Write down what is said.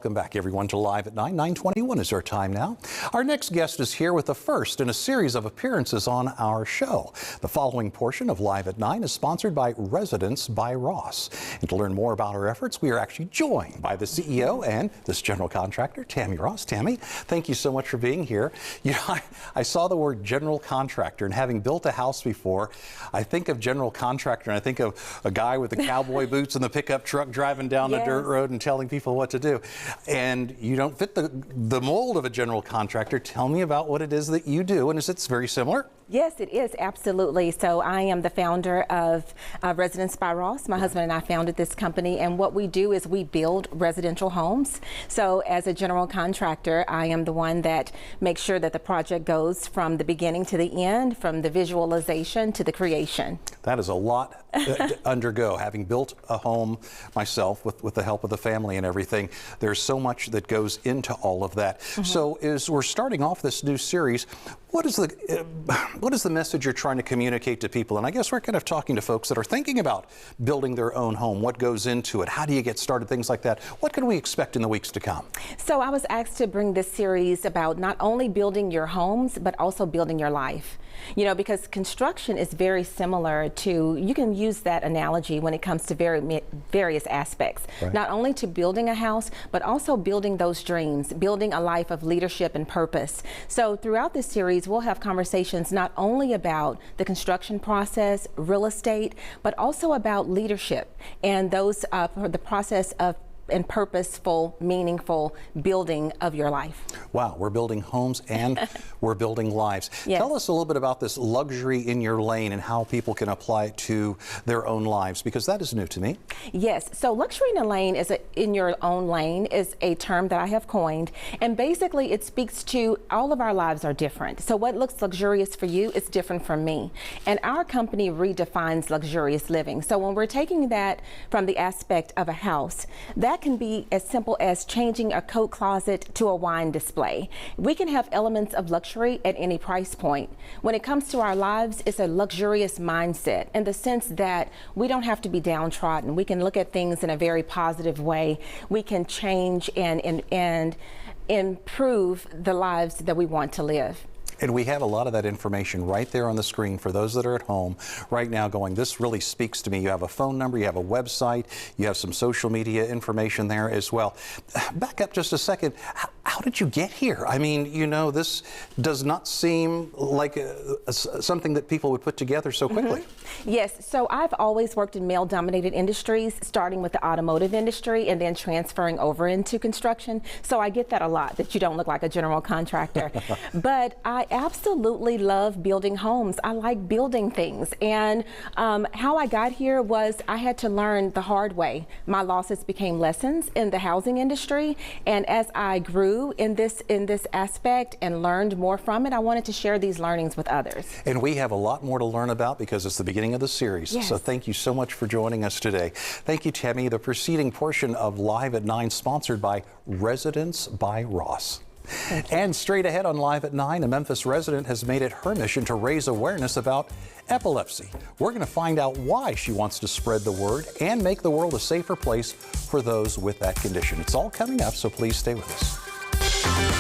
Welcome back, everyone, to Live at 9. 9:21 is our time now. Our next guest is here with the first in a series of appearances on our show. The following portion of Live at 9 is sponsored by Residence by Ross. And to learn more about our efforts, we are actually joined by the CEO and this general contractor, Tammie Ross. Tammie, thank you so much for being here. You know, I saw the word general contractor, and having built a house before, I think of general contractor and I think of a guy with the cowboy boots and the pickup truck driving down the dirt road and telling people what to do. And you don't fit the mold of a general contractor. Tell me about what it is that you do, and is it very similar? Yes, it is, absolutely. So I am the founder of Residence by Ross. My husband and I founded this company, and what we do is we build residential homes. So as a general contractor, I am the one that makes sure that the project goes from the beginning to the end, from the visualization to the creation. That is a lot to undergo. Having built a home myself with the help of the family and everything, there's so much that goes into all of that. So as we're starting off this new series, what is the message you're trying to communicate to people? And I guess we're kind of talking to folks that are thinking about building their own home. What goes into it? How do you get started? Things like that. What can we expect in the weeks to come? So I was asked to bring this series about not only building your homes, but also building your life. You know, because construction is very similar to, you can use that analogy when it comes to various aspects. Right. Not only to building a house, but also building those dreams, building a life of leadership and purpose. So throughout this series, we'll have conversations not only about the construction process, real estate, but also about leadership and those the process of and purposeful, meaningful building of your life. Wow, we're building homes and we're building lives. Yes. Tell us a little bit about this luxury in your lane and how people can apply it to their own lives, because that is new to me. Yes, so luxury in a lane in your own lane is a term that I have coined, and basically it speaks to all of our lives are different. So what looks luxurious for you is different from me. And our company redefines luxurious living. So when we're taking that from the aspect of a house, that can be as simple as changing a coat closet to a wine display. We can have elements of luxury at any price point. When it comes to our lives, it's a luxurious mindset in the sense that we don't have to be downtrodden. We can look at things in a very positive way. We can change and improve the lives that we want to live. And we have a lot of that information right there on the screen for those that are at home right now going, this really speaks to me. You have a phone number, you have a website, you have some social media information there as well. Back up just a second. How did you get here? I mean, you know, this does not seem like something that people would put together so quickly. Yes, so I've always worked in male-dominated industries, starting with the automotive industry and then transferring over into construction. So I get that a lot, that you don't look like a general contractor. But I absolutely love building homes. I like building things. And how I got here was I had to learn the hard way. My losses became lessons in the housing industry. And as I grew in this aspect and learned more from it, I wanted to share these learnings with others. And we have a lot more to learn about because it's the beginning of the series. Yes. So thank you so much for joining us today. Thank you, Tammie. The preceding portion of Live at 9 sponsored by Residence by Ross. And straight ahead on Live at 9, a Memphis resident has made it her mission to raise awareness about epilepsy. We're going to find out why she wants to spread the word and make the world a safer place for those with that condition. It's all coming up, so please stay with us.